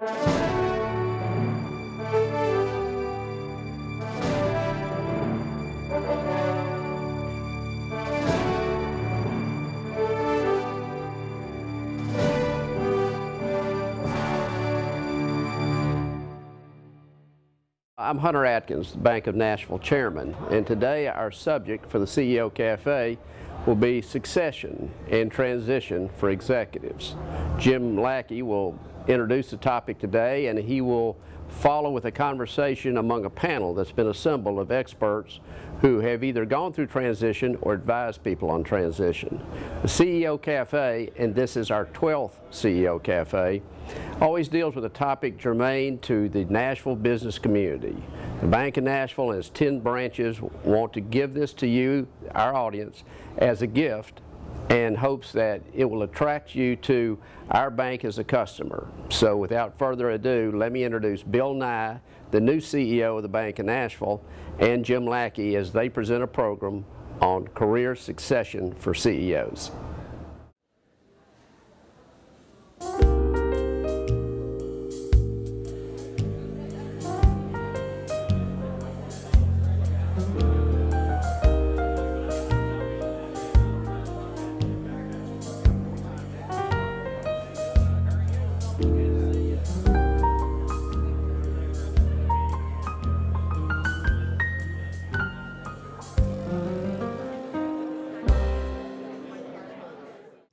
I'm Hunter Atkins, the Bank of Nashville Chairman, and today our subject for the CEO Cafe will be succession and transition for executives. JimLackey will introduce the topic today, and he will follow with a conversation among a panel that's been assembled of experts who have either gone through transition or advised people on transition. The CEO Cafe, and this is our 12th CEO Cafe, always deals with a topic germane to the Nashville business community. The Bank of Nashville and its 10 branches want to give this to you, our audience, as a gift, and hopes that it will attract you to our bank as a customer. So without further ado, let me introduce Bill Nye, the new CEO of the Bank of Nashville, and JimLackey as they present a program on career succession for CEOs.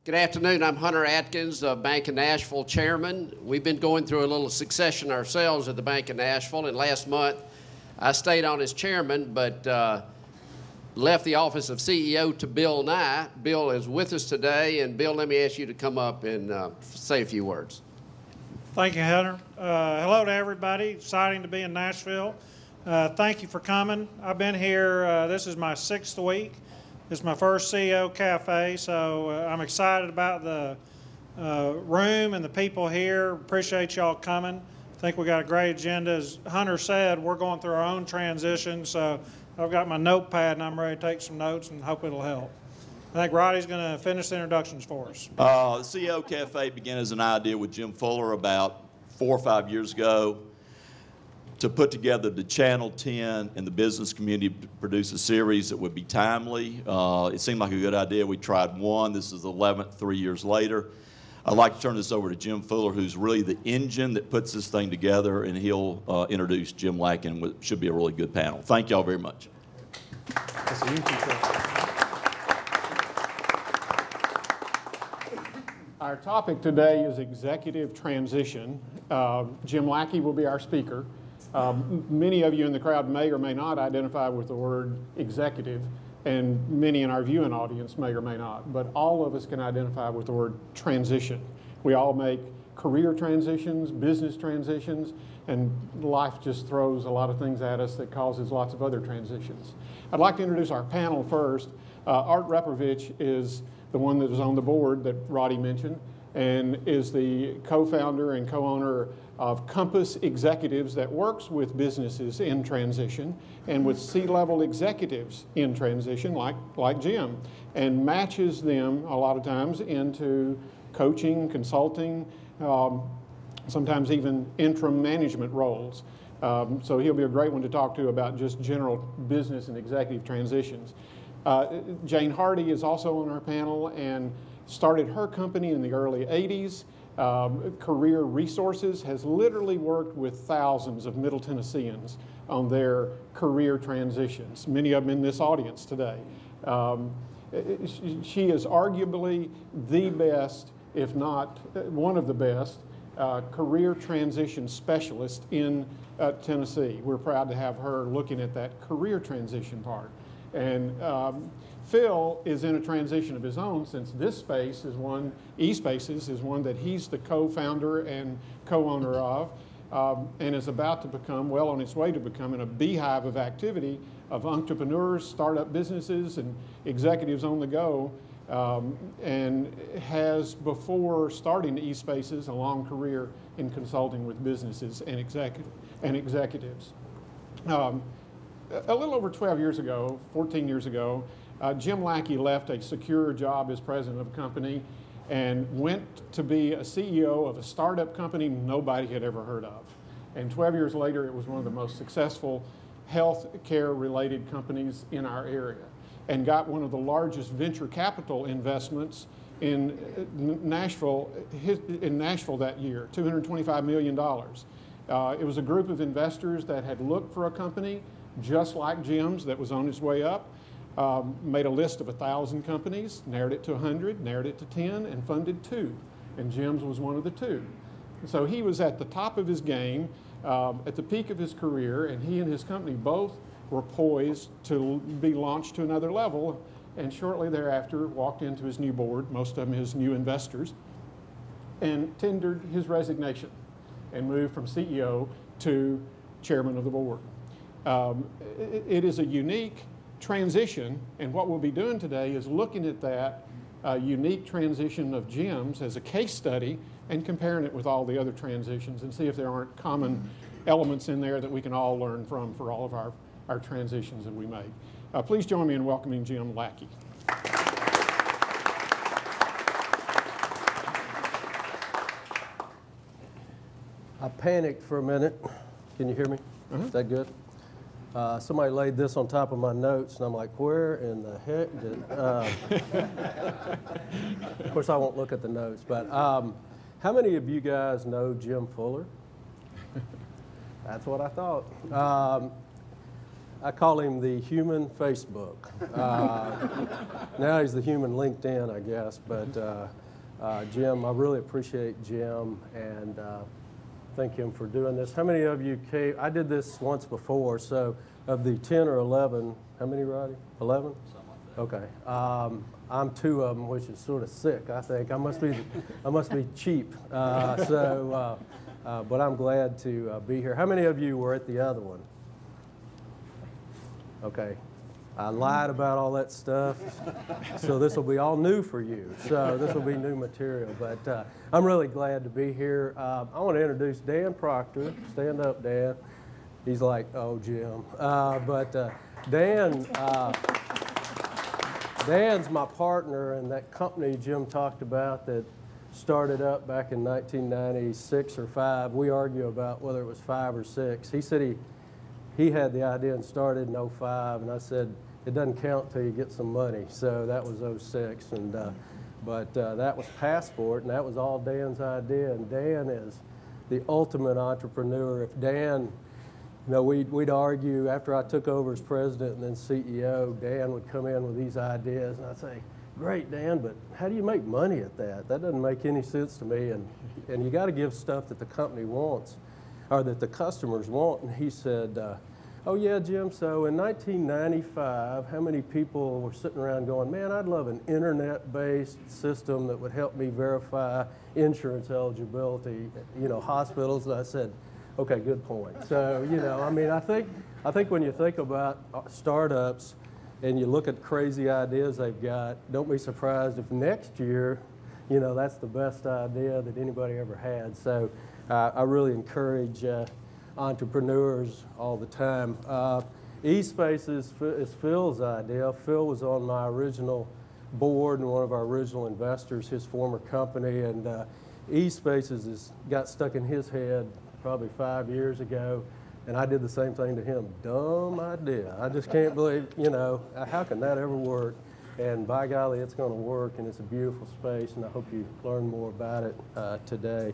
Good afternoon. I'm Hunter Atkins, Bank of Nashville Chairman. We've been going through a little succession ourselves at the Bank of Nashville, and last month I stayed on as chairman, but left the office of CEO to Bill Nye. Bill is with us today, and Bill, let me ask you to come up and say a few words. Thank you, Hunter. Hello to everybody. Exciting to be in Nashville. Thank you for coming. I've been here, this is my 6th week. This is my first CEO Cafe, so I'm excited about the room and the people here. Appreciate y'all coming. I think we got a great agenda. As Hunter said, we're going through our own transition, so I've got my notepad and I'm ready to take some notes and hope it'll help. I think Roddy's going to finish the introductions for us. The CEO Cafe began as an idea with Jim Fuller about 4 or 5 years ago to put together the Channel 10 and the business community to produce a series that would be timely. It seemed like a good idea. We tried one. This is the 11th 3 years later. I'd like to turn this over to Jim Fuller, who's really the engine that puts this thing together, and he'll introduce JimLackey, and it should be a really good panel. Thank y'all very much. Our topic today is executive transition. JimLackey will be our speaker. Many of you in the crowd may or may not identify with the word executive, and many in our viewing audience may or may not, but all of us can identify with the word transition. We all make career transitions, business transitions, and life just throws a lot of things at us that causes lots of other transitions. I'd like to introduce our panel first. Art Repovich is the one that is on the board that Roddy mentioned, and is the co-founder and co-owner of Compass Executives that works with businesses in transition and with C-level executives in transition like Jim, and matches them a lot of times into coaching, consulting, sometimes even interim management roles. So he'll be a great one to talk to about just general business and executive transitions. Jane Hardy is also on our panel and started her company in the early 80s. Career Resources has literally worked with thousands of Middle Tennesseans on their career transitions, many of them in this audience today. She is arguably the best, if not one of the best, career transition specialist in Tennessee. We're proud to have her looking at that career transition part. And Phil is in a transition of his own, since this space is one, eSpaces is one that he's the co-founder and co-owner of, and is about to become, well on its way to becoming, a beehive of activity of entrepreneurs, startup businesses, and executives on the go, and has, before starting eSpaces, a long career in consulting with businesses and executives. A little over 12 years ago, 14 years ago, JimLackey left a secure job as president of a company and went to be a CEO of a startup company nobody had ever heard of. And 12 years later, it was one of the most successful health care related companies in our area, and got one of the largest venture capital investments in Nashville that year, $225 million. It was a group of investors that had looked for a company just like Jim's that was on its way up, made a list of 1,000 companies, narrowed it to 100, narrowed it to 10, and funded 2. And Jim's was one of the 2. So he was at the top of his game, at the peak of his career, and he and his company both were poised to be launched to another level, and shortly thereafter walked into his new board, most of them his new investors, and tendered his resignation and moved from CEO to chairman of the board. It is a unique transition, and what we'll be doing today is looking at that unique transition of Jim's as a case study and comparing it with all the other transitions and see if there aren't common elements in there that we can all learn from for all of our transitions that we make. Please join me in welcoming Jim Lackey. I panicked for a minute. Can you hear me? Is that good? Somebody laid this on top of my notes, and I'm like, where in the heck did... Of course, I won't look at the notes, but how many of you guys know Jim Fuller? That's what I thought. I call him the human Facebook. Now he's the human LinkedIn, I guess. But Jim, I really appreciate Jim and thank him for doing this. How many of you came? I did this once before, so of the 10 or 11, how many, Roddy? 11? Okay. I'm 2 of them, which is sort of sick, I think. I must be cheap. But I'm glad to be here. How many of you were at the other one? Okay. I lied about all that stuff, so this will be all new for you. So this will be new material, but I'm really glad to be here. I want to introduce Dan Proctor. Stand up, Dan. He's like, oh, Jim. Dan's my partner in that company Jim talked about that started up back in 1996 or 5. We argue about whether it was 5 or 6. He said he had the idea and started in 05, and I said, it doesn't count till you get some money. So that was 06, and but that was Passport, and that was all Dan's idea. And Dan is the ultimate entrepreneur. If Dan, you know, we'd argue after I took over as president and then CEO, Dan would come in with these ideas, and I'd say, great, Dan, but how do you make money at that? That doesn't make any sense to me. And you got to give stuff that the company wants, or that the customers want. And he said, oh yeah, Jim, so in 1995, how many people were sitting around going, man, I'd love an internet-based system that would help me verify insurance eligibility, you know, hospitals? And I said, okay, good point. So, you know, I mean, I think when you think about startups and you look at crazy ideas they've got, don't be surprised if next year, you know, that's the best idea that anybody ever had. So I really encourage entrepreneurs all the time. eSpace is Phil's idea. Phil was on my original board and one of our original investors, his former company, and eSpace got stuck in his head probably 5 years ago, and I did the same thing to him. Dumb idea. I just can't believe, you know, how can that ever work? And by golly, it's going to work, and it's a beautiful space, and I hope you learn more about it today.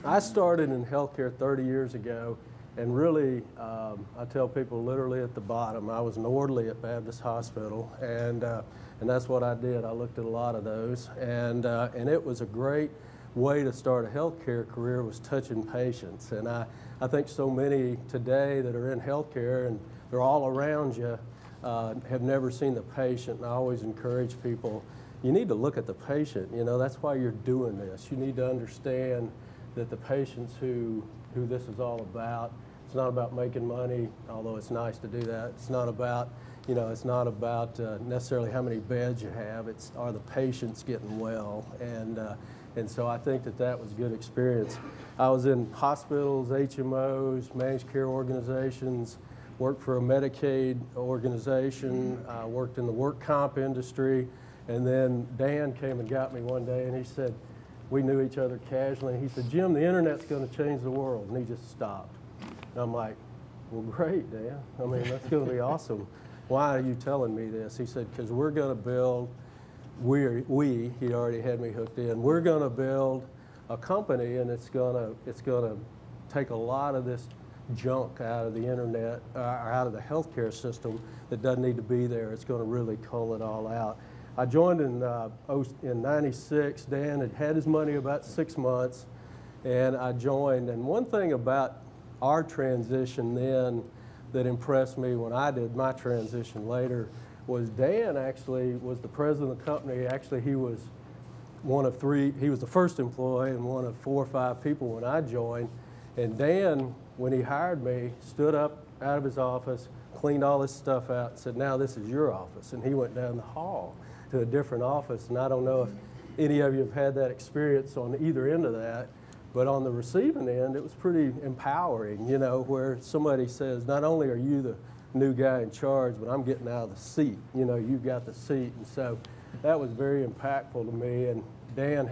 I started in healthcare 30 years ago, and really, I tell people literally at the bottom. I was an orderly at Baptist Hospital, and that's what I did. I looked at a lot of those, and it was a great way to start a healthcare career, was touching patients. And I think so many today that are in healthcare, and they're all around you, have never seen the patient. And I always encourage people, you need to look at the patient. You know, that's why you're doing this. You need to understand that the patients who this is all about. It's not about making money, although it's nice to do that. It's not about, you know, it's not about necessarily how many beds you have. It's, are the patients getting well? And so I think that was a good experience. I was in hospitals, HMOs, managed care organizations, worked for a Medicaid organization, worked in the work comp industry, And then Dan came and got me one day, and he said, we knew each other casually, and he said, Jim, the internet's going to change the world. And he just stopped. And I'm like, well, great, Dan. I mean, that's going to be awesome. Why are you telling me this? He said, because we're going to build, he already had me hooked in, we're going to build a company, and it's going to take a lot of this junk out of the internet, or out of the healthcare system that doesn't need to be there. It's going to really cull it all out. I joined in '96. Dan had had his money about 6 months, and I joined. And one thing about our transition then that impressed me when I did my transition later was Dan actually was the president of the company. Actually, he was one of three. He was the first employee and one of 4 or 5 people when I joined. And Dan, when he hired me, stood up out of his office, cleaned all this stuff out, and said, now this is your office. And he went down the hall to a different office. And I don't know if any of you have had that experience on either end of that, but on the receiving end, it was pretty empowering, you know, where somebody says, not only are you the new guy in charge, but I'm getting out of the seat. You know, you got the seat. And so that was very impactful to me. And Dan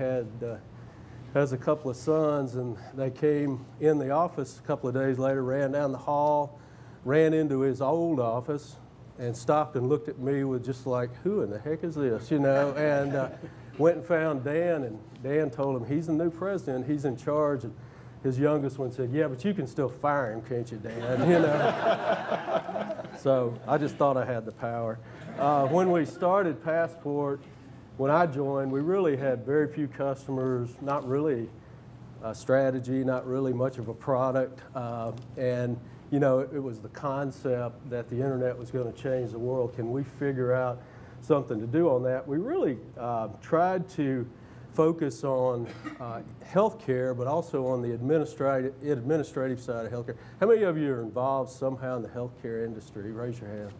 has a couple of sons, and they came in the office a couple of days later, ran down the hall, ran into his old office, and stopped and looked at me with just like, who in the heck is this, you know? And went and found Dan, and Dan told him, he's the new president, he's in charge. And his youngest one said, yeah, but you can still fire him, can't you, Dan? You know? So I just thought I had the power. When we started Passport, when I joined, we really had very few customers, not really a strategy, not really much of a product. And, you know, it was the concept that the internet was going to change the world. Can we figure out something to do on that? We really tried to focus on healthcare, but also on the administrative side of healthcare. How many of you are involved somehow in the healthcare industry? Raise your hand.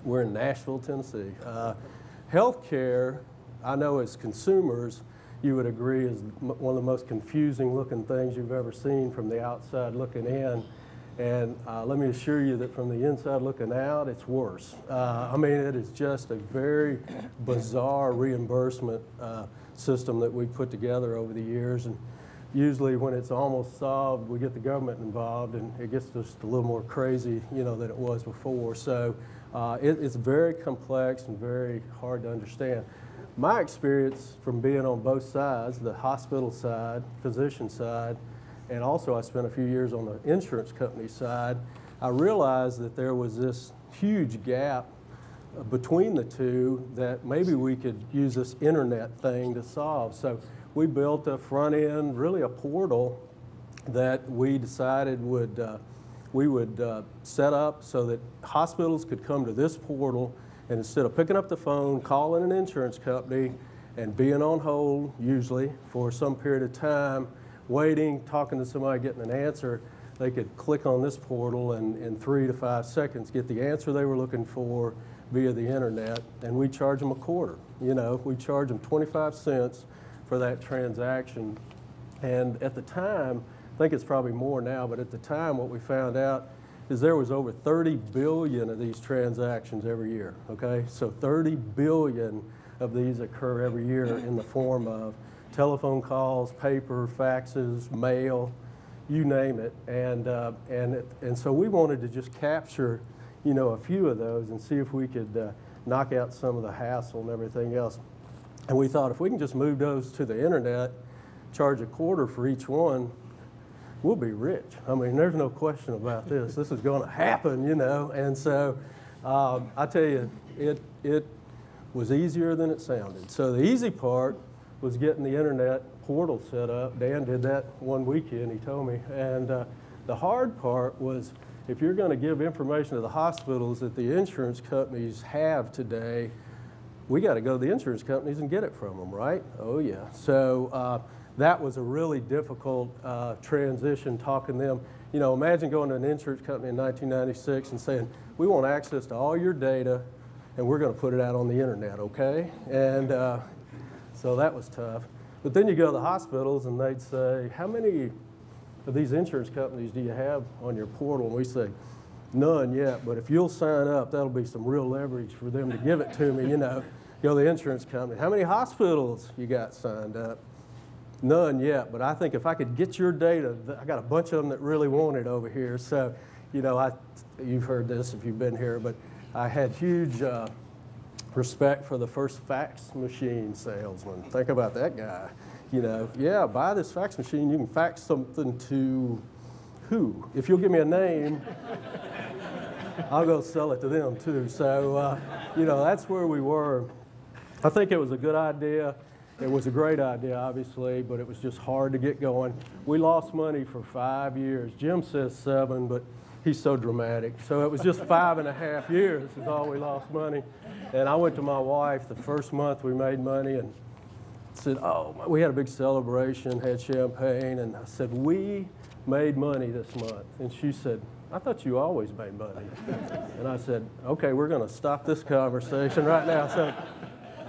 We're in Nashville, Tennessee. Healthcare, I know as consumers, you would agree is one of the most confusing looking things you've ever seen from the outside looking in. And let me assure you that from the inside looking out, it's worse. I mean, it is just a very bizarre reimbursement system that we put together over the years. And usually when it's almost solved, we get the government involved, and it gets just a little more crazy, you know, than it was before. So it's very complex and very hard to understand. My experience from being on both sides, the hospital side, physician side, and also I spent a few years on the insurance company side, I realized that there was this huge gap between the two that maybe we could use this internet thing to solve. So we built a front end, really a portal that we decided we would set up so that hospitals could come to this portal, and instead of picking up the phone, calling an insurance company, and being on hold, usually, for some period of time, waiting, talking to somebody, getting an answer, they could click on this portal and in 3 to 5 seconds get the answer they were looking for via the internet, and we charge them a quarter. You know, we charge them 25 cents for that transaction. And at the time, I think it's probably more now, but at the time what we found out is there was over 30 billion of these transactions every year, okay? So 30 billion of these occur every year in the form of telephone calls, paper, faxes, mail, you name it. And so we wanted to just capture, you know, a few of those and see if we could knock out some of the hassle and everything else. And we thought if we can just move those to the internet, charge a quarter for each one, we'll be rich. I mean, there's no question about this. This is going to happen, you know. And so I tell you, it was easier than it sounded. So the easy part was getting the internet portal set up. Dan did that one weekend, he told me. And the hard part was if you're going to give information to the hospitals that the insurance companies have today, we got to go to the insurance companies and get it from them, right? Oh, yeah. So that was a really difficult transition, talking to them. You know, imagine going to an insurance company in 1996 and saying, we want access to all your data, and we're going to put it out on the internet, okay? And so that was tough. But then you go to the hospitals, and they'd say, how many of these insurance companies do you have on your portal? And we say, none yet, but if you'll sign up, that'll be some real leverage for them to give it to me, you know. go to the insurance company. How many hospitals you got signed up? None yet, but I think if I could get your data, I got a bunch of them that really want it over here. So, you know, you've heard this if you've been here, but I had huge respect for the first fax machine salesman. Think about that guy. You know, yeah, buy this fax machine, you can fax something to who? If you'll give me a name, I'll go sell it to them too. So, you know, that's where we were. I think it was a good idea. It was a great idea, obviously, but it was just hard to get going. We lost money for 5 years. Jim says 7, but he's so dramatic. So it was just 5.5 years is all we lost money. And I went to my wife the first month we made money and said, oh, we had a big celebration, had champagne, and I said, we made money this month. And she said, I thought you always made money. And I said, okay, we're going to stop this conversation right now. So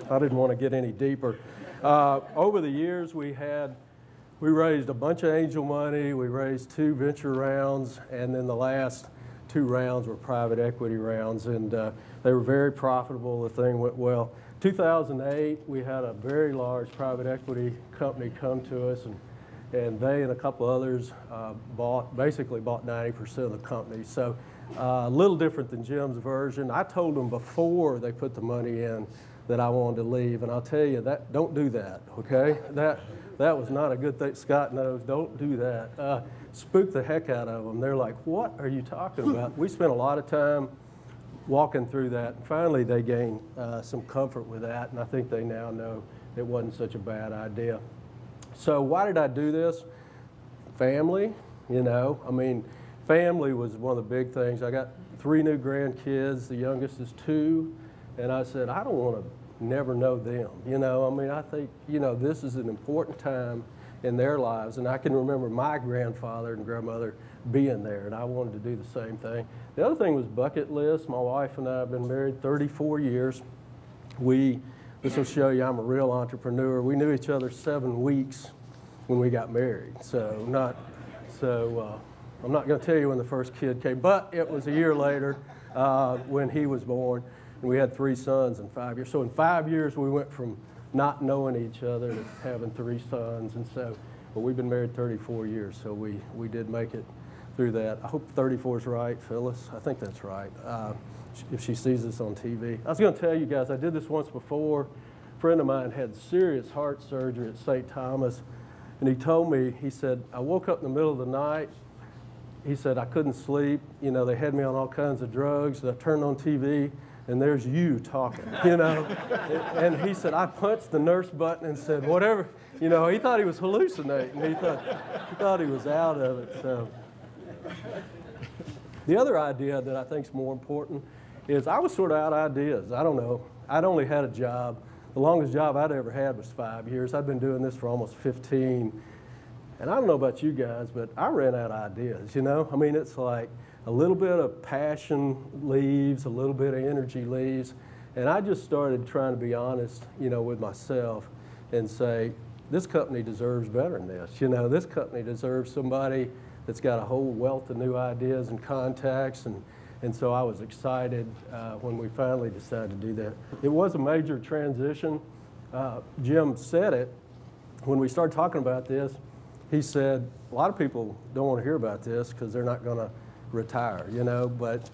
I didn't want to get any deeper. Over the years, we raised a bunch of angel money. We raised 2 venture rounds, and then the last 2 rounds were private equity rounds, and they were very profitable. The thing went well. 2008, we had a very large private equity company come to us, and they and a couple others basically bought 90% of the company. So a little different than Jim's version. I told them before they put the money in that I wanted to leave, and I'll tell you, don't do that, okay? That was not a good thing. Scott knows, don't do that. Spooked the heck out of them. They're like, what are you talking about? We spent a lot of time walking through that. And finally, they gained some comfort with that, and I think they now know it wasn't such a bad idea. So why did I do this? Family, you know. I mean, family was one of the big things. I got 3 new grandkids. The youngest is 2. And I said, I don't want to never know them. You know, I mean, I think, you know, this is an important time in their lives. And I can remember my grandfather and grandmother being there, and I wanted to do the same thing. The other thing was bucket list. My wife and I have been married 34 years. This will show you I'm a real entrepreneur. We knew each other 7 weeks when we got married. I'm not going to tell you when the first kid came, but it was a year later when he was born. And we had 3 sons in 5 years. So in 5 years, we went from not knowing each other to having 3 sons. And so, but we've been married 34 years, so we did make it through that. I hope 34 is right, Phyllis. I think that's right, if she sees this on TV. I was going to tell you guys, I did this once before. A friend of mine had serious heart surgery at St. Thomas, and he told me, he said, I woke up in the middle of the night. He said, I couldn't sleep. You know, they had me on all kinds of drugs. I turned on TV, and there's you talking, you know. And he said, I punched the nurse button and said, whatever. You know, he thought he was hallucinating. He thought he was out of it. So the other idea that I think is more important is I was sort of out of ideas. I don't know. I'd only had a job. The longest job I'd ever had was 5 years. I've been doing this for almost 15. And I don't know about you guys, but I ran out of ideas, you know. I mean, it's like a little bit of passion leaves, a little bit of energy leaves. And I just started trying to be honest, you know, with myself and say, this company deserves better than this. You know, this company deserves somebody that's got a whole wealth of new ideas and contacts. And so I was excited when we finally decided to do that. It was a major transition. Jim said it when we started talking about this. He said, a lot of people don't want to hear about this because they're not going to retire, you know, but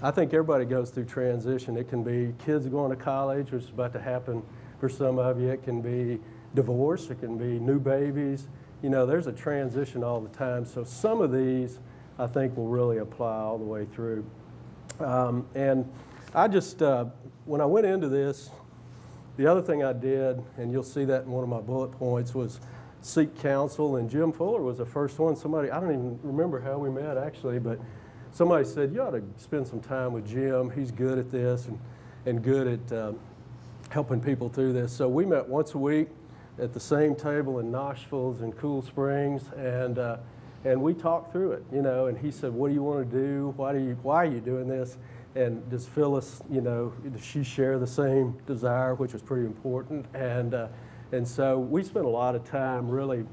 I think everybody goes through transition. It can be kids going to college, which is about to happen for some of you. It can be divorce. It can be new babies. You know, there's a transition all the time. So some of these, I think, will really apply all the way through. And I just, when I went into this, the other thing I did, and you'll see that in one of my bullet points, was seek counsel. And Jim Fuller was the first one. Somebody, I don't even remember how we met actually, but somebody said, you ought to spend some time with Jim. He's good at this and good at helping people through this. So we met once a week at the same table in Nashville and Cool Springs, and we talked through it, you know. And he said, what do you want to do? Why are you doing this? And does Phyllis, you know, does she share the same desire, which was pretty important? And so we spent a lot of time really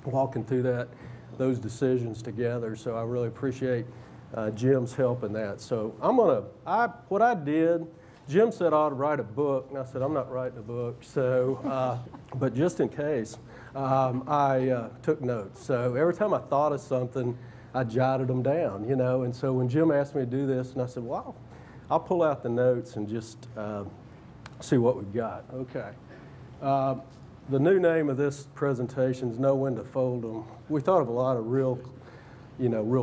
walking through those decisions together. So I really appreciate Jim's help in that. So what I did, Jim said I ought to write a book, and I said, I'm not writing a book, so, but just in case, I took notes. So every time I thought of something, I jotted them down, you know, and so when Jim asked me to do this, and I said, well, I'll pull out the notes and just see what we've got. Okay. The new name of this presentation is Know When to Fold 'Em. We thought of a lot of real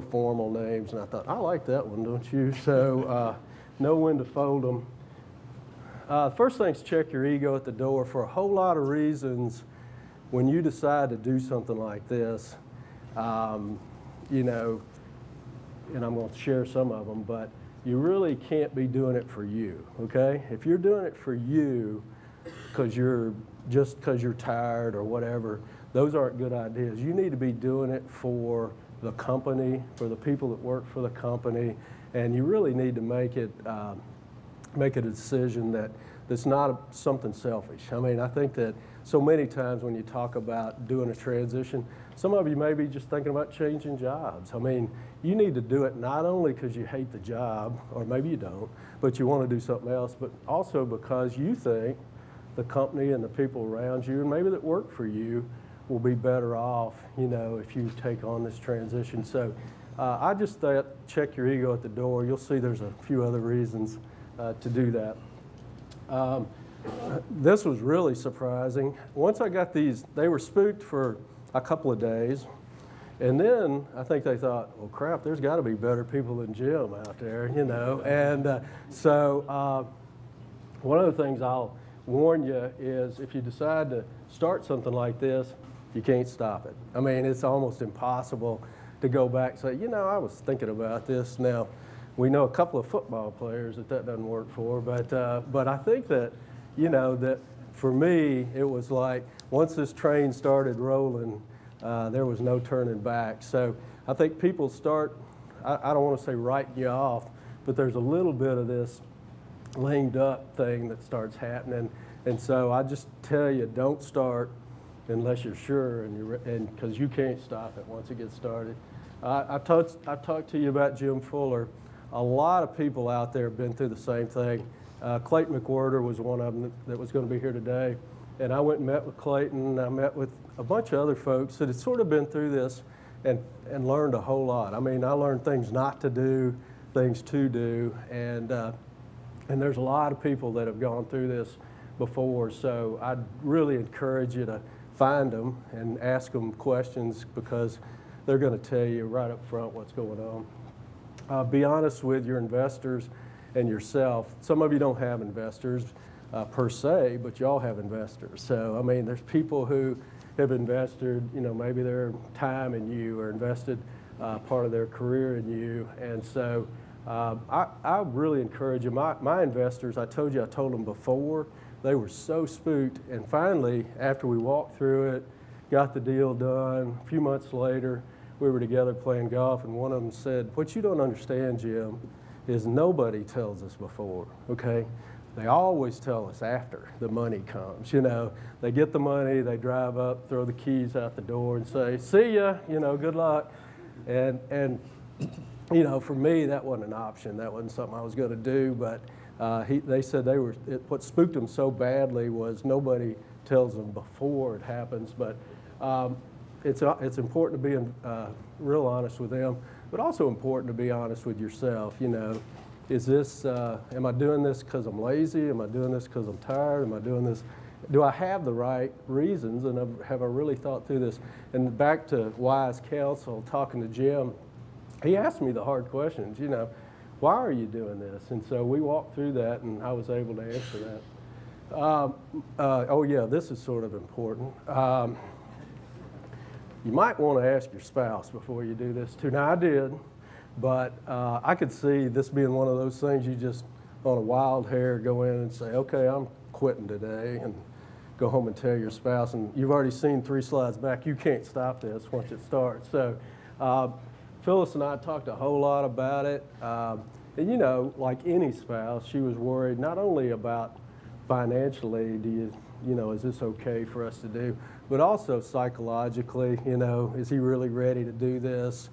formal names, and I thought, I like that one, don't you? So Know When to Fold 'Em. First thing is check your ego at the door. For a whole lot of reasons, when you decide to do something like this, you know, and I'm going to share some of them, but you really can't be doing it for you, okay? If you're doing it for you because you're tired or whatever, those aren't good ideas. You need to be doing it for the company, for the people that work for the company, and you really need to make it make a decision that's not something selfish. I mean, I think that so many times when you talk about doing a transition, some of you may be just thinking about changing jobs. I mean, you need to do it not only because you hate the job, or maybe you don't, but you want to do something else, but also because you think the company and the people around you, and maybe that work for you, will be better off, you know, if you take on this transition. So I just thought, check your ego at the door. You'll see there's a few other reasons to do that. This was really surprising. Once I got these, they were spooked for a couple of days, and then I think they thought, well, crap, there's got to be better people than Jim out there, you know. And so one of the things I'll warn you is if you decide to start something like this, you can't stop it. I mean, it's almost impossible to go back and say, you know, I was thinking about this. Now, we know a couple of football players that doesn't work for, but I think that, you know, that for me, it was like once this train started rolling, there was no turning back. So I think people start, I don't want to say writing you off, but there's a little bit of this linked up thing that starts happening. And so I just tell you, don't start unless you're sure, and because you can't stop it once it gets started. I talked to you about Jim Fuller. A lot of people out there have been through the same thing. Clayton McWhorter was one of them that was going to be here today. And I went and met with Clayton. I met with a bunch of other folks that had sort of been through this and learned a whole lot. I mean, I learned things not to do, things to do, and there's a lot of people that have gone through this before. So I'd really encourage you to find them and ask them questions because they're going to tell you right up front what's going on. Be honest with your investors and yourself. Some of you don't have investors per se, but you all have investors. So, I mean, there's people who have invested, you know, maybe their time in you or invested part of their career in you. And so I really encourage you. My investors, I told them before, they were so spooked. And finally, after we walked through it, got the deal done, a few months later, we were together playing golf, and one of them said, what you don't understand, Jim, is nobody tells us before, okay? They always tell us after the money comes, you know. They get the money, they drive up, throw the keys out the door and say, see ya, you know, good luck. And you know, for me, that wasn't an option. That wasn't something I was going to do, but they said what spooked them so badly was nobody tells them before it happens, but it's important to be real honest with them, but also important to be honest with yourself. You know, is this, am I doing this because I'm lazy? Am I doing this because I'm tired? Am I doing this? Do I have the right reasons? And have I really thought through this? And back to wise counsel, talking to Jim, he asked me the hard questions, you know, why are you doing this? And so we walked through that, and I was able to answer that. Oh yeah, this is sort of important. You might want to ask your spouse before you do this too. Now I did, but I could see this being one of those things you just on a wild hair go in and say, okay, I'm quitting today, and go home and tell your spouse. And you've already seen 3 slides back. You can't stop this once it starts. So Phyllis and I talked a whole lot about it. And you know, like any spouse, she was worried not only about financially, you know, is this okay for us to do, but also psychologically, you know, is he really ready to do this?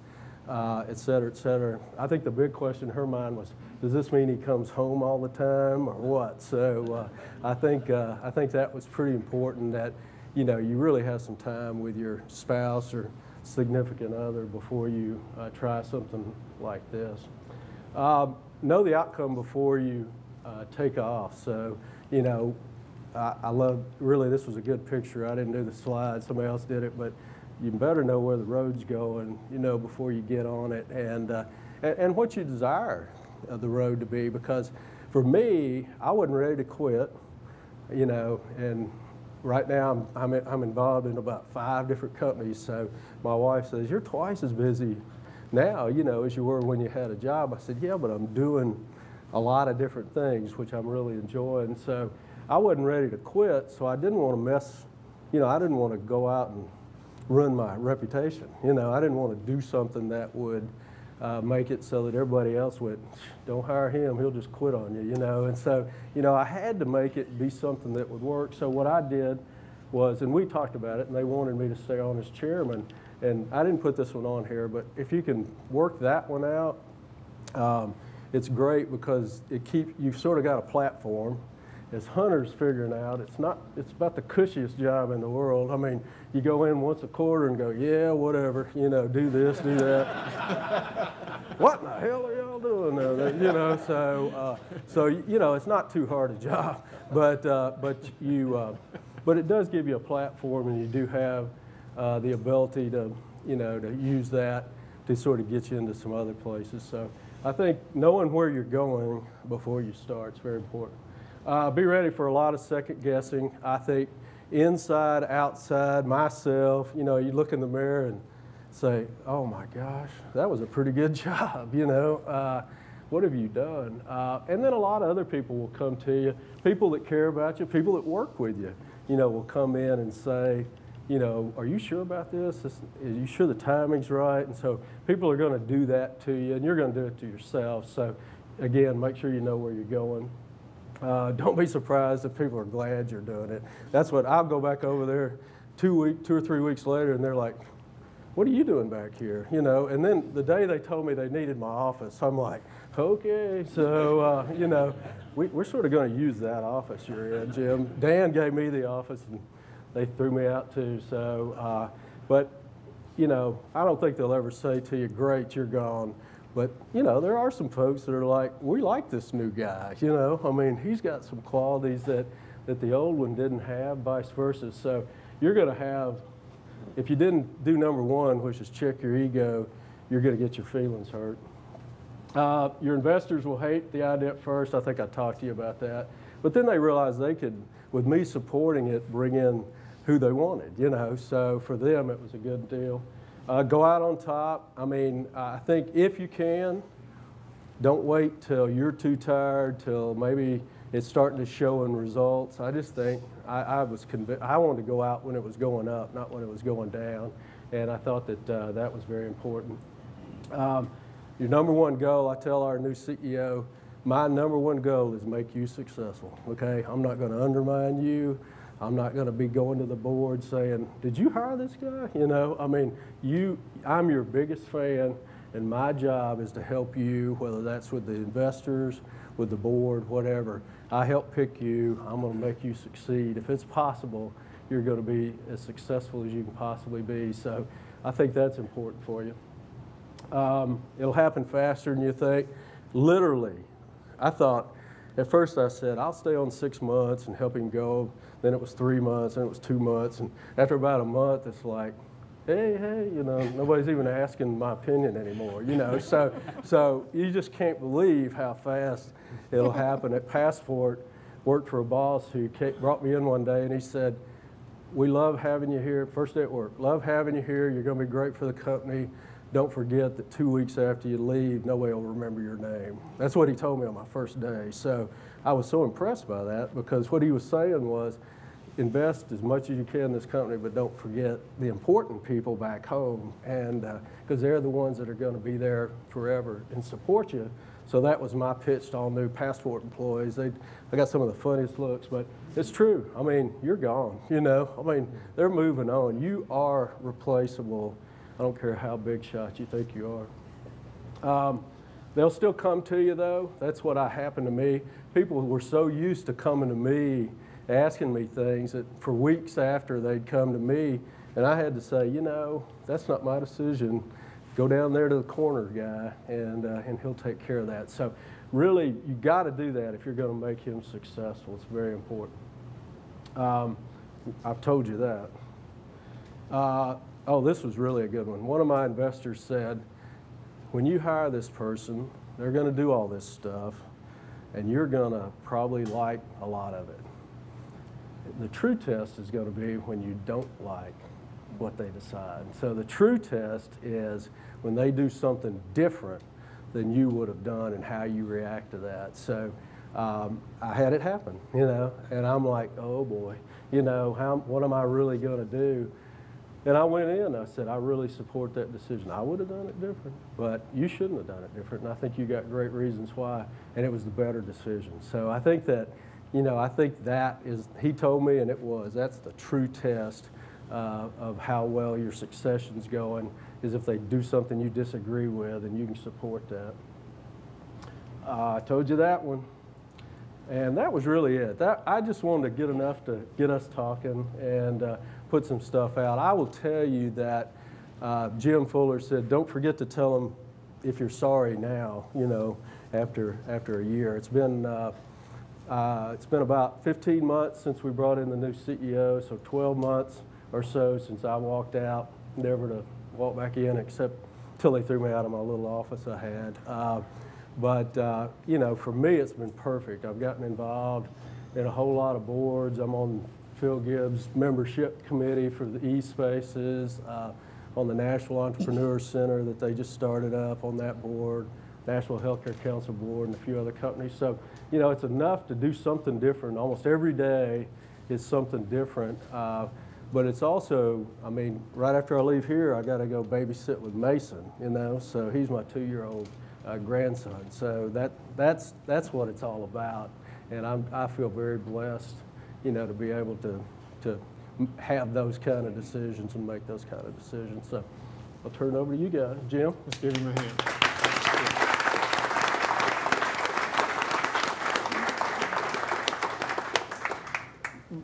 et cetera, et cetera. I think the big question in her mind was, does this mean he comes home all the time or what? So I think that was pretty important, that you really have some time with your spouse or significant other before you try something like this. Know the outcome before you take off. So I love, really, this was a good picture. I didn't do the slide, somebody else did it, but you better know where the road's going, before you get on it, and what you desire the road to be. Because for me, I wasn't ready to quit, and right now I'm involved in about 5 different companies. So my wife says, "You're twice as busy now, as you were when you had a job." I said, "Yeah, but I'm doing a lot of different things, which I'm really enjoying." So I wasn't ready to quit, so I didn't want to mess, I didn't want to go out and ruin my reputation. I didn't want to do something that would make it so that everybody else would, "Don't hire him, he'll just quit on you," And so, I had to make it be something that would work. So what I did was, and we talked about it, and they wanted me to stay on as chairman, and I didn't put this one on here, but if you can work that one out, it's great, because you've sort of got a platform. As Hunter's figuring out, it's about the cushiest job in the world. I mean, you go in once a quarter and go, "Yeah, whatever, do this, do that." What in the hell are y'all doing now? So it's not too hard a job, but it does give you a platform, and you do have the ability to use that to sort of get you into some other places. So I think knowing where you're going before you start is very important. Be ready for a lot of second guessing. I think inside, outside, myself, you look in the mirror and say, "Oh my gosh, that was a pretty good job, what have you done?" And then a lot of other people will come to you, people that care about you, people that work with you, will come in and say, "Are you sure about this? Are you sure the timing's right?" And so people are going to do that to you, and you're going to do it to yourself. So again, make sure you know where you're going. Don't be surprised if people are glad you're doing it. That's what I'll go back over there 2 or 3 weeks later, and they're like, "What are you doing back here?" And then the day they told me they needed my office, I'm like, "Okay." So we're sort of going to use that office you're in, Jim. Dan gave me the office, and they threw me out too. So, but I don't think they'll ever say to you, "Great, you're gone." But, there are some folks that are like, "We like this new guy, I mean, he's got some qualities that the old one didn't have, vice versa." So you're going to have, if you didn't do number 1, which is check your ego, you're going to get your feelings hurt. Your investors will hate the idea at first. I think I talked to you about that. But then they realized they could, with me supporting it, bring in who they wanted, So for them, it was a good deal. Go out on top. I mean, I think if you can, don't wait till you're too tired, till maybe it's starting to show in results. I just think I was convinced. I wanted to go out when it was going up, not when it was going down, and I thought that that was very important. Your number 1 goal, I tell our new CEO, my number 1 goal is make you successful. Okay, I'm not going to undermine you. I'm not going to be going to the board saying, "Did you hire this guy?" I mean, I'm your biggest fan, and my job is to help you, whether that's with the investors, with the board, whatever. I help pick you. I'm going to make you succeed. If it's possible, you're going to be as successful as you can possibly be. So I think that's important for you. It'll happen faster than you think. Literally, I thought, at first I said, "I'll stay on 6 months and help him go." Then it was 3 months, then it was 2 months. And after about a month, it's like, hey, nobody's even asking my opinion anymore, So you just can't believe how fast it'll happen. At Passport, worked for a boss who brought me in one day, and he said, "We love having you here." First day at work, "Love having you here. You're going to be great for the company. Don't forget that 2 weeks after you leave, nobody will remember your name." That's what he told me on my first day. So I was so impressed by that, because what he was saying was, invest as much as you can in this company, but don't forget the important people back home, and because they're the ones that are going to be there forever and support you. So that was my pitch to all new Passport employees. I got some of the funniest looks, but it's true. I mean, you're gone, I mean, they're moving on. You are replaceable I don't care how big shot you think you are. They'll still come to you, though. That's what happened to me. People were so used to coming to me, asking me things, that for weeks after they'd come to me, and I had to say, you know, that's not my decision. Go down there to the corner guy, and he'll take care of that. So really, you got to do that if you're going to make him successful. It's very important. I've told you that. Oh, this was really a good one. One of my investors said, when you hire this person, they're going to do all this stuff, and you're going to probably like a lot of it. The true test is going to be when you don't like what they decide. So the true test is when they do something different than you would have done and how you react to that. So I had it happen, you know, and I'm like, oh boy, you know, what am I really going to do? And I went in, I said, I really support that decision. I would have done it different, but you shouldn't have done it different. And I think you got great reasons why, and it was the better decision. So I think that, you know, I think that is, he told me, and it was, that's the true test of how well your succession's going, is if they do something you disagree with and you can support that. I told you that one. And that was really it. I just wanted to get enough to get us talking and put some stuff out. I will tell you that Jim Fuller said, don't forget to tell them if you're sorry now, you know, after a year. It's been about 15 months since we brought in the new CEO, so 12 months or so since I walked out, never to walk back in except till they threw me out of my little office I had. But you know, for me, it's been perfect. I've gotten involved in a whole lot of boards. I'm on Phil Gibbs' membership committee for the E-Spaces, on the Nashville Entrepreneur Center that they just started up on that board, National Healthcare Council board, and a few other companies. So, you know, it's enough to do something different. Almost every day is something different. But it's also, I mean, right after I leave here, I got to go babysit with Mason, you know, so he's my 2-year-old grandson. So that's what it's all about. And I feel very blessed, you know, to be able to have those kind of decisions and make those kind of decisions. So I'll turn it over to you guys. Jim? Let's give him a hand.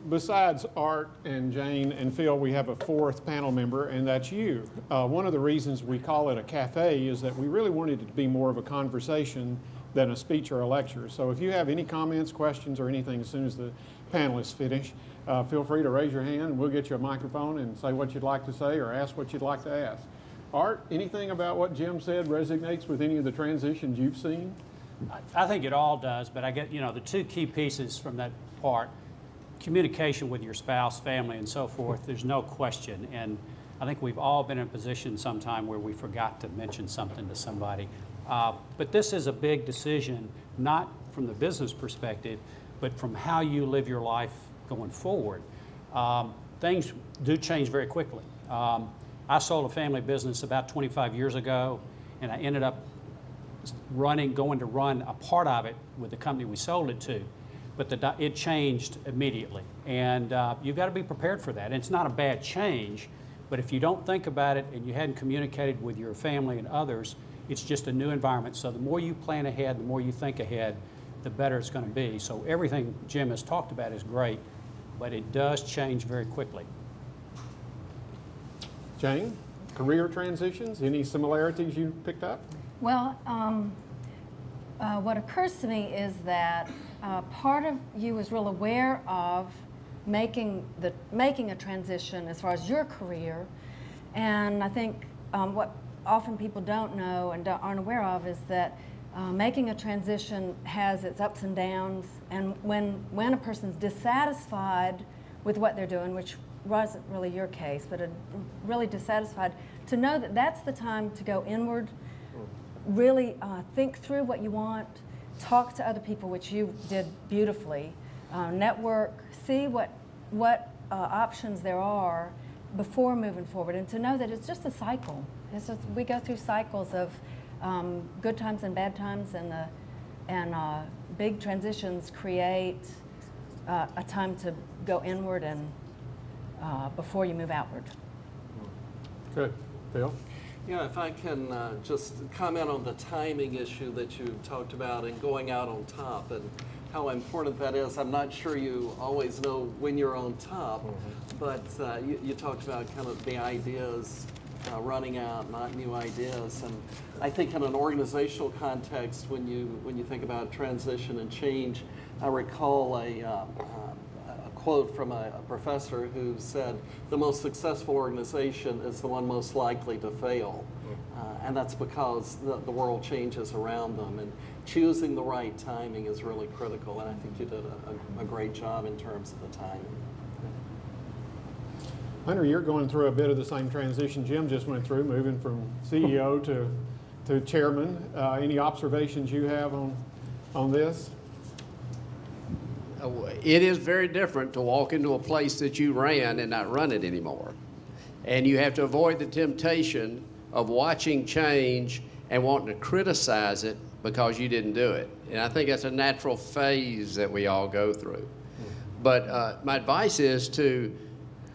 Besides Art and Jane and Phil, we have a fourth panel member, and that's you. One of the reasons we call it a cafe is that we really wanted it to be more of a conversation than a speech or a lecture. So if you have any comments, questions, or anything as soon as the panelists finish, feel free to raise your hand and we'll get you a microphone and say what you'd like to say or ask what you'd like to ask. Art, anything about what Jim said resonates with any of the transitions you've seen? I think it all does, but I get, you know, the two key pieces from that part, communication with your spouse, family, and so forth, there's no question. And I think we've all been in a position sometime where we forgot to mention something to somebody. But this is a big decision, not from the business perspective, but from how you live your life going forward. Things do change very quickly. I sold a family business about 25 years ago, and I ended up going to run a part of it with the company we sold it to. But it changed immediately, and you've got to be prepared for that. And it's not a bad change, but if you don't think about it and you hadn't communicated with your family and others, it's just a new environment. So the more you plan ahead, the more you think ahead, the better it's going to be. So everything Jim has talked about is great, but it does change very quickly. Jane, career transitions, any similarities you picked up? Well, what occurs to me is that part of you is real aware of making a transition as far as your career, and I think what often people don't know and aren't aware of is that making a transition has its ups and downs, and when a person's dissatisfied with what they're doing, which wasn't really your case, but really dissatisfied, to know that that's the time to go inward, really think through what you want, talk to other people, which you did beautifully, network, see what options there are before moving forward, and to know that it's just a cycle. It's just, we go through cycles of good times and bad times, and big transitions create a time to go inward and before you move outward. Good. Phil? Yeah, if I can just comment on the timing issue that you talked about and going out on top and how important that is. I'm not sure you always know when you're on top, but you talked about kind of the ideas running out, not new ideas. And I think in an organizational context, when you think about transition and change, I recall a quote from a professor who said, the most successful organization is the one most likely to fail. And that's because the world changes around them. And choosing the right timing is really critical. And I think you did a great job in terms of the timing. Hunter, you're going through a bit of the same transition Jim just went through, moving from CEO to chairman. Any observations you have on this? It is very different to walk into a place that you ran and not run it anymore. And you have to avoid the temptation of watching change and wanting to criticize it because you didn't do it. And I think that's a natural phase that we all go through. But my advice is to,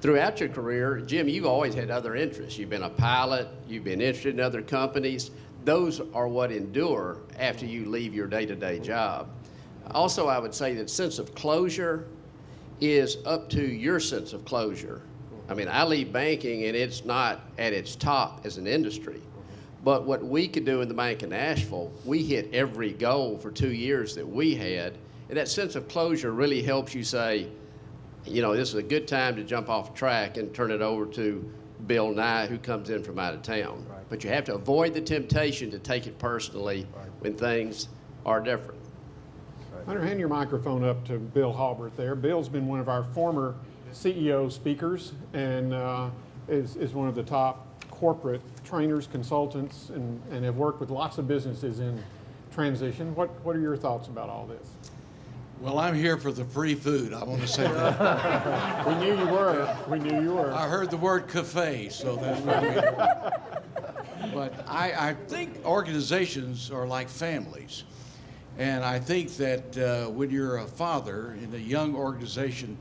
throughout your career, Jim, you've always had other interests. You've been a pilot, you've been interested in other companies. Those are what endure after you leave your day-to-day job. Also, I would say that sense of closure is up to your sense of closure. I mean, I leave banking and it's not at its top as an industry. But what we could do in the Bank of Nashville, we hit every goal for 2 years that we had. And that sense of closure really helps you say, you know, this is a good time to jump off track and turn it over to Bill Nye, who comes in from out of town. Right. But you have to avoid the temptation to take it personally when things are different. Hunter, hand your microphone up to Bill Halbert there. Bill's been one of our former CEO speakers and is one of the top corporate trainers, consultants, and have worked with lots of businesses in transition. What are your thoughts about all this? Well, I'm here for the free food. I want to say that. We knew you were. We knew you were. I heard the word cafe, so that's what we But I think organizations are like families. And I think that when you're a father in a young organization,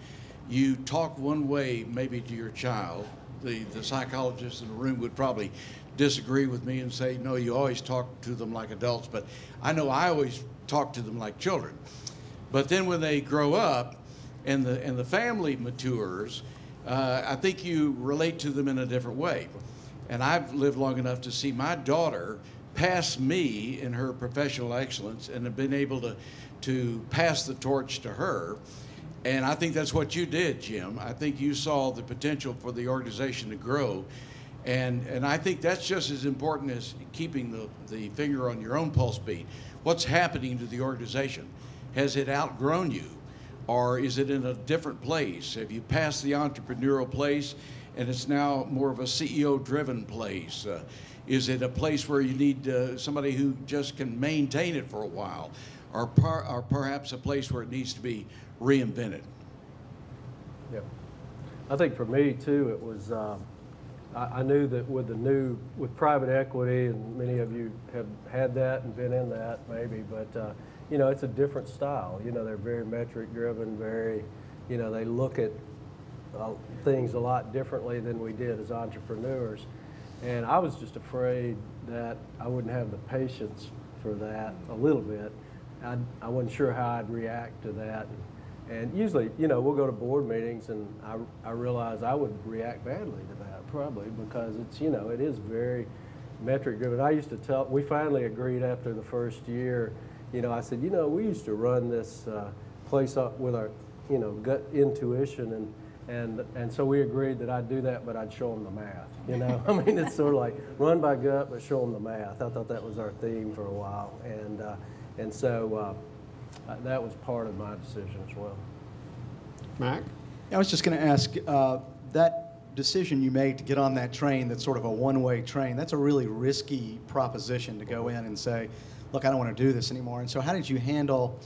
you talk one way maybe to your child. The psychologist in the room would probably disagree with me and say, no, you always talk to them like adults. But I know I always talk to them like children. But then when they grow up and the family matures, I think you relate to them in a different way. And I've lived long enough to see my daughter pass me in her professional excellence and have been able to pass the torch to her. And I think that's what you did, Jim. I think you saw the potential for the organization to grow. And I think that's just as important as keeping the finger on your own pulse beat. What's happening to the organization? Has it outgrown you? Or is it in a different place? Have you passed the entrepreneurial place and it's now more of a CEO-driven place? Is it a place where you need somebody who just can maintain it for a while? Or perhaps a place where it needs to be reinvented? Yeah. I think for me, too, it was, I knew that with private equity, and many of you have had that and been in that maybe, but you know, it's a different style. You know, they're very metric driven, very, you know, they look at things a lot differently than we did as entrepreneurs. And I was just afraid that I wouldn't have the patience for that a little bit. I wasn't sure how I'd react to that. And usually, you know, we'll go to board meetings and I realize I would react badly to that probably because it's, you know, it is very metric driven. I used to we finally agreed after the first year, you know, I said, you know, we used to run this place up with our, you know, gut intuition and so we agreed that I'd do that, but I'd show them the math, you know. I mean, it's sort of like run by gut, but show them the math. I thought that was our theme for a while. And so that was part of my decision as well. Mac? I was just going to ask, that decision you made to get on that train that's sort of a one-way train, that's a really risky proposition to go in and say, look, I don't want to do this anymore. And so how did you handle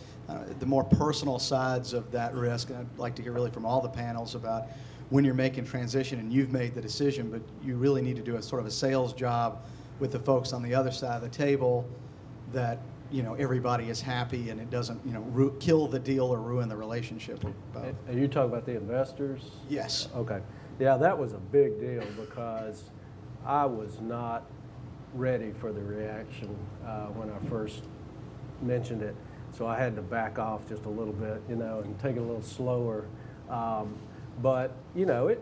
the more personal sides of that risk? And I'd like to hear really from all the panels about when you're making transition and you've made the decision, but you really need to do a sort of a sales job with the folks on the other side of the table that, you know, everybody is happy and it doesn't, you know, kill the deal or ruin the relationship. Are you talking about the investors? Yes. Okay. Yeah, that was a big deal because I was not ready for the reaction when I first mentioned it. So I had to back off just a little bit, you know, and take it a little slower. But, you know,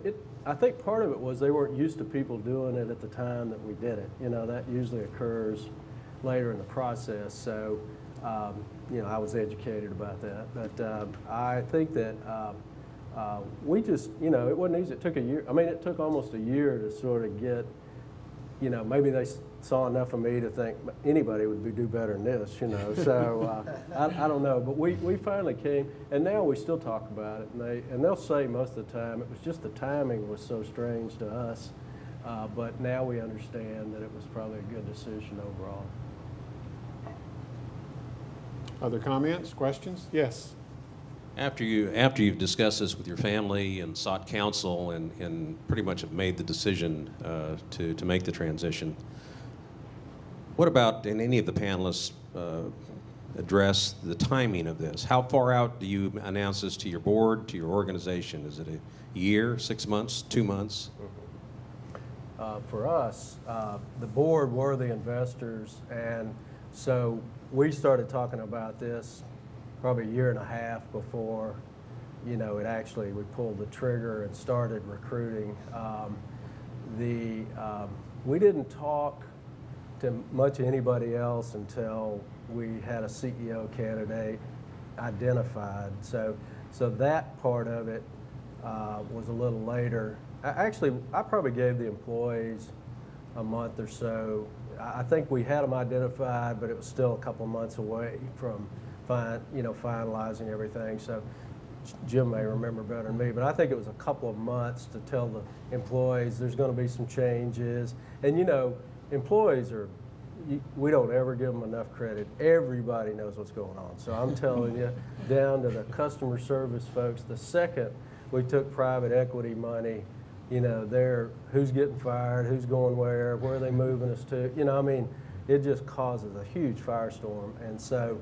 I think part of it was they weren't used to people doing it at the time that we did it. You know, that usually occurs later in the process. So, you know, I was educated about that. But I think that we just, you know, it wasn't easy. It took a year. I mean, it took almost a year to sort of get, you know, maybe they saw enough of me to think anybody would do better than this, you know. So I don't know, but we finally came, and now we still talk about it, and they'll say most of the time it was just the timing was so strange to us, but now we understand that it was probably a good decision overall. Other comments, questions? Yes. After you've discussed this with your family and sought counsel and pretty much have made the decision to make the transition, what about, and any of the panelists address the timing of this? How far out do you announce this to your board, to your organization? Is it a year, 6 months, 2 months? For us, the board were the investors, and so we started talking about this probably a year and a half before, you know, we pulled the trigger and started recruiting. We didn't talk to much anybody else until we had a CEO candidate identified. So that part of it was a little later. I probably gave the employees a month or so. I think we had them identified, but it was still a couple months away from finalizing everything. So Jim may remember better than me, but I think it was a couple of months to tell the employees there's going to be some changes. And you know, employees we don't ever give them enough credit. Everybody knows what's going on. So I'm telling you, down to the customer service folks, the second we took private equity money, you know, who's getting fired, who's going where are they moving us to? You know, I mean, it just causes a huge firestorm. And so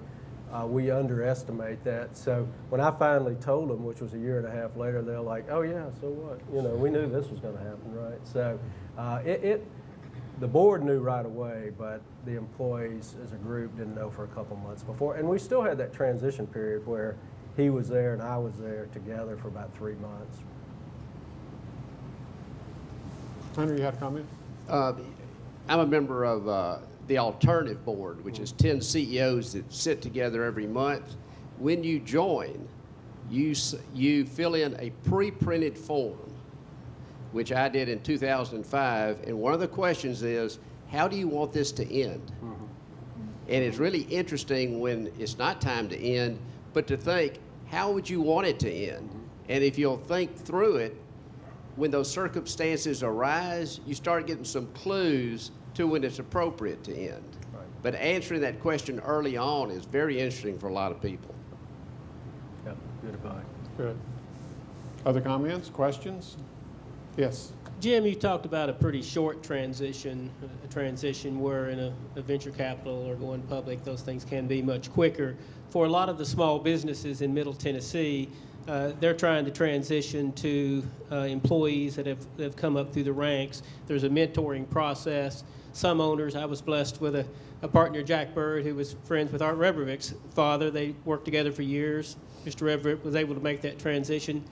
we underestimate that. So when I finally told them, which was a year and a half later, they're like, oh yeah, so what? You know, we knew this was going to happen, right? So the board knew right away, but the employees as a group didn't know for a couple months before. And we still had that transition period where he was there and I was there together for about 3 months. Hunter, you had a comment? I'm a member of the Alternative Board, which is 10 CEOs that sit together every month. When you join, you fill in a pre-printed form, which I did in 2005, and one of the questions is, how do you want this to end? Mm-hmm. And it's really interesting when it's not time to end, but to think, how would you want it to end? Mm-hmm. And if you'll think through it, when those circumstances arise, you start getting some clues to when it's appropriate to end. Right. But answering that question early on is very interesting for a lot of people. Yep, good advice. Good. Other comments, questions? Yes. Jim, you talked about a pretty short transition, a transition where in a venture capital or going public, those things can be much quicker. For a lot of the small businesses in Middle Tennessee, they're trying to transition to employees that have come up through the ranks. There's a mentoring process. Some owners, I was blessed with a partner, Jack Bird, who was friends with Art Rebrevic's father. They worked together for years. Mr. Rebrick was able to make that transition.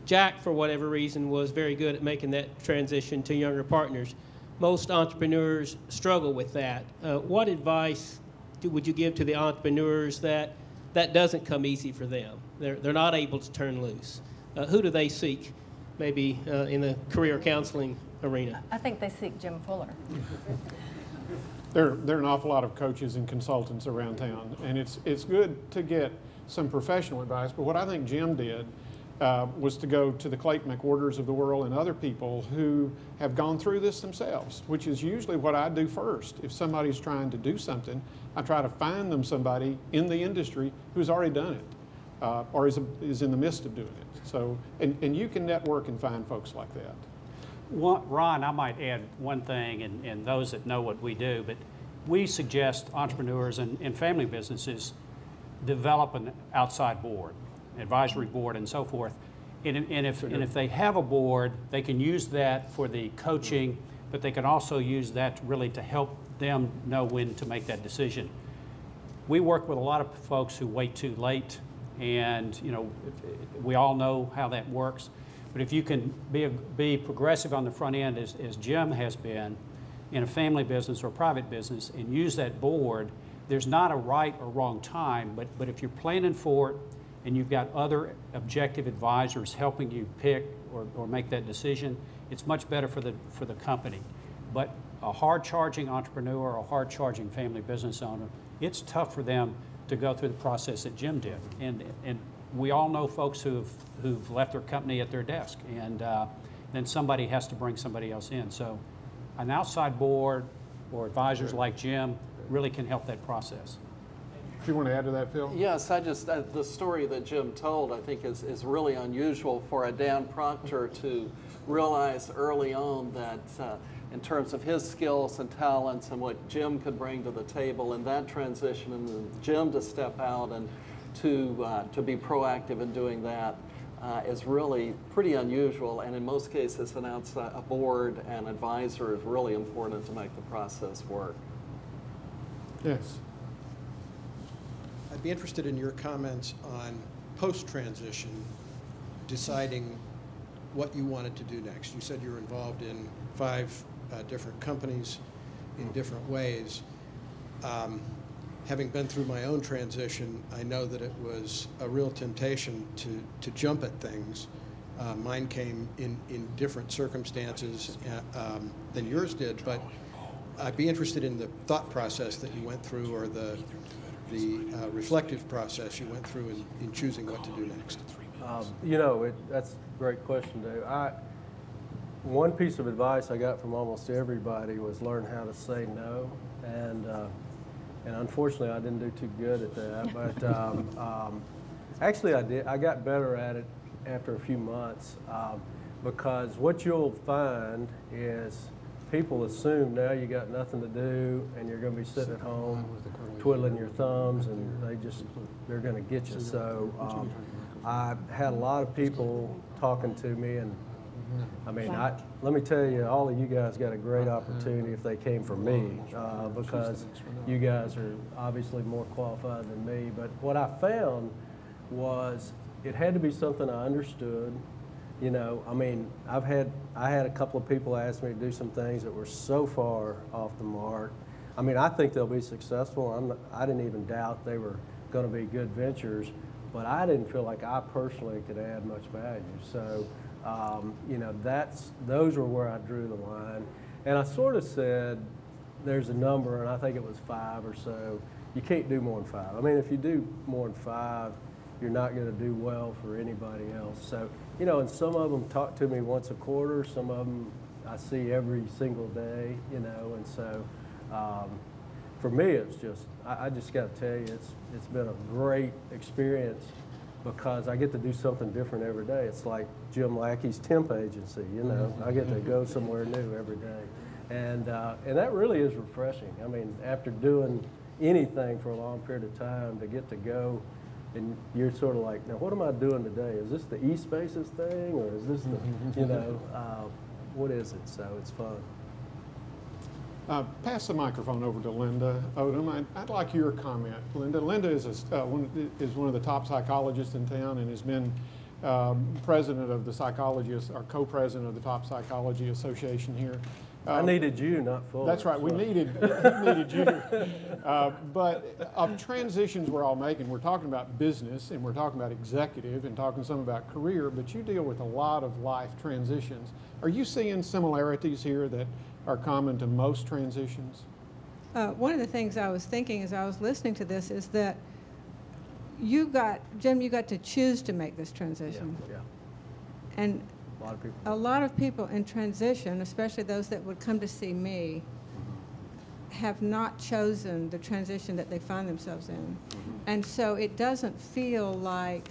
Jack, for whatever reason, was very good at making that transition to younger partners. Most entrepreneurs struggle with that. What advice would you give to the entrepreneurs that doesn't come easy for them? They're not able to turn loose. Who do they seek, maybe in the career counseling arena? I think they seek Jim Fuller. There are an awful lot of coaches and consultants around town, and it's good to get some professional advice. But what I think Jim did was to go to the Clayton McWhorters of the world and other people who have gone through this themselves, which is usually what I do first. If somebody's trying to do something, I try to find them somebody in the industry who's already done it or is in the midst of doing it. So, and you can network and find folks like that. Ron, I might add one thing, and those that know what we do, but we suggest entrepreneurs and family businesses develop an outside board, advisory board and so forth. And if they have a board, they can use that for the coaching, but they can also use that really to help them know when to make that decision. We work with a lot of folks who wait too late, and we all know how that works. But if you can be progressive on the front end, as Jim has been in a family business or private business, and use that board, there's not a right or wrong time, but if you're planning for it and you've got other objective advisors helping you pick or make that decision, it's much better for the company. But a hard-charging entrepreneur or a hard-charging family business owner, it's tough for them to go through the process that Jim did. And we all know folks who've left their company at their desk, and then somebody has to bring somebody else in. So an outside board or advisors like Jim really can help that process. Do you want to add to that, Phil? Yes, the story that Jim told, I think, is really unusual for a Dan Proctor to realize early on that in terms of his skills and talents and what Jim could bring to the table in that transition, and then Jim to step out and to be proactive in doing that is really pretty unusual, and in most cases a board and advisor is really important to make the process work. Yes. I'd be interested in your comments on post-transition, deciding what you wanted to do next. You said you were involved in 5 different companies in different ways. Having been through my own transition, I know that it was a real temptation to jump at things. Mine came in different circumstances than yours did, but I'd be interested in the thought process that you went through, or the reflective process you went through in choosing what to do next. That's a great question, Dave. One piece of advice I got from almost everybody was learn how to say no, and unfortunately I didn't do too good at that. But actually I did. I got better at it after a few months, because what you'll find is people assume now you got nothing to do and you're going to be sitting at home twiddling your thumbs, and they're going to get you. So I had a lot of people talking to me, and I mean, let me tell you, all of you guys got a great opportunity if they came from me, because you guys are obviously more qualified than me. But what I found was it had to be something I understood. I mean, I had a couple of people ask me to do some things that were so far off the mark. I mean, I think they'll be successful. I didn't even doubt they were going to be good ventures, but I didn't feel like I personally could add much value. So, those were where I drew the line. And I sort of said, there's a number, and I think it was 5 or so. You can't do more than 5. I mean, if you do more than 5, you're not going to do well for anybody else. So, and some of them talk to me once a quarter. Some of them I see every single day, and so for me, it's just, I just got to tell you, it's been a great experience, because I get to do something different every day. It's like JimLackey's temp agency, I get to go somewhere new every day. And that really is refreshing. I mean, after doing anything for a long period of time, to get to go, and you're sort of like, now what am I doing today? Is this the eSpaces thing, or is this the, what is it? So it's fun. Pass the microphone over to Linda Odom. I'd like your comment, Linda. Linda is one of the top psychologists in town, and has been president of the psychologists, or co-president of the Top Psychology Association here. I needed you, not Fuller. That's right. We needed you. But of transitions we're all making, we're talking about business, and we're talking about executive, and talking some about career, but you deal with a lot of life transitions. Are you seeing similarities here that are common to most transitions? One of the things I was thinking as I was listening to this is that Jim, you got to choose to make this transition. Yeah. And a lot of people in transition, especially those that would come to see me, have not chosen the transition that they find themselves in. And so it doesn't feel like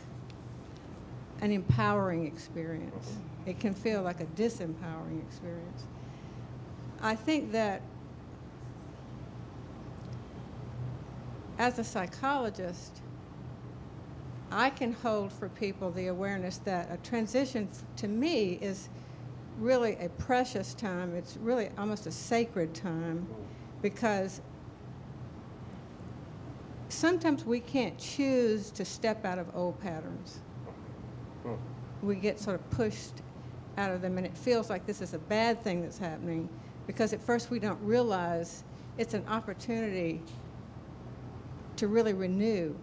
an empowering experience. It can feel like a disempowering experience. I think that as a psychologist, I can hold for people the awareness that a transition to me is really a precious time. It's really almost a sacred time, because sometimes we can't choose to step out of old patterns. We get sort of pushed out of them, and it feels like this is a bad thing that's happening, because at first we don't realize it's an opportunity to really renew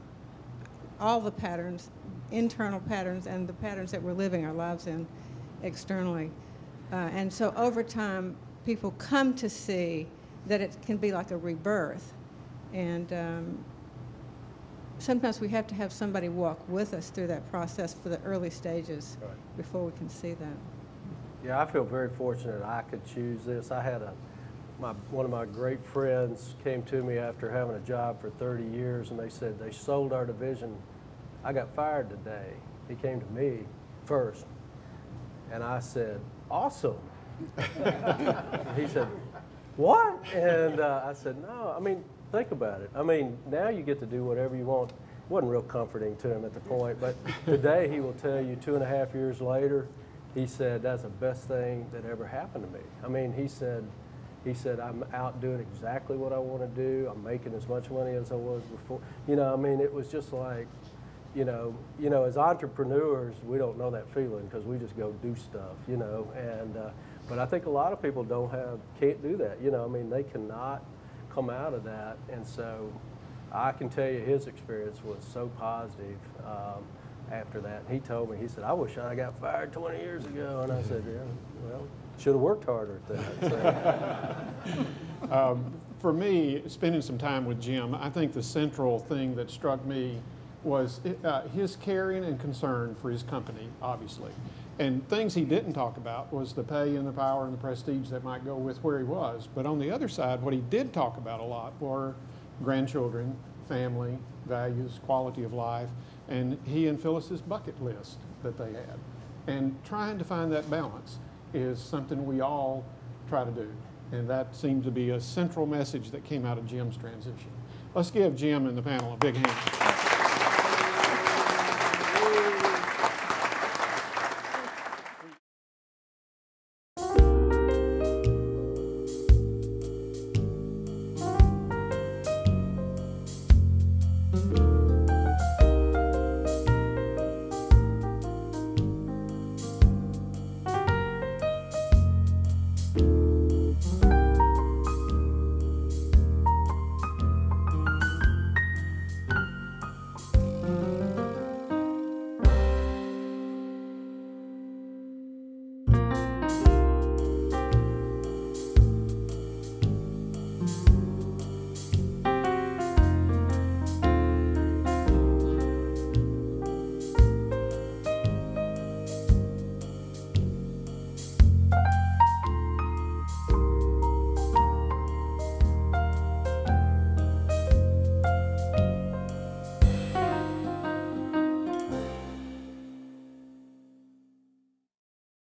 all the patterns, internal patterns, and the patterns that we're living our lives in externally. And so over time, people come to see that it can be like a rebirth. And sometimes we have to have somebody walk with us through that process for the early stages before we can see that. Yeah, I feel very fortunate I could choose this. I had one of my great friends came to me after having a job for 30 years, and they said they sold our division. I got fired today. He came to me first, and I said, awesome. He said, what? And I said, no, I mean, think about it. I mean, now you get to do whatever you want. It wasn't real comforting to him at the point, but today he will tell you 2.5 years later, he said, that's the best thing that ever happened to me. I mean, he said, I'm out doing exactly what I want to do. I'm making as much money as I was before. You know, I mean, it was just like, you know, as entrepreneurs, we don't know that feeling because we just go do stuff, you know. And but I think a lot of people can't do that. You know, I mean, they cannot come out of that. And so I can tell you his experience was so positive after that. And he told me, he said, I wish I got fired 20 years ago. And I said, yeah, well, should have worked harder at that. So. For me, spending some time with Jim, I think the central thing that struck me was his caring and concern for his company, obviously. And things he didn't talk about was the pay and the power and the prestige that might go with where he was. But on the other side, what he did talk about a lot were grandchildren, family, values, quality of life, and he and Phyllis's bucket list that they had. And trying to find that balance is something we all try to do. And that seemed to be a central message that came out of Jim's transition. Let's give Jim and the panel a big hand.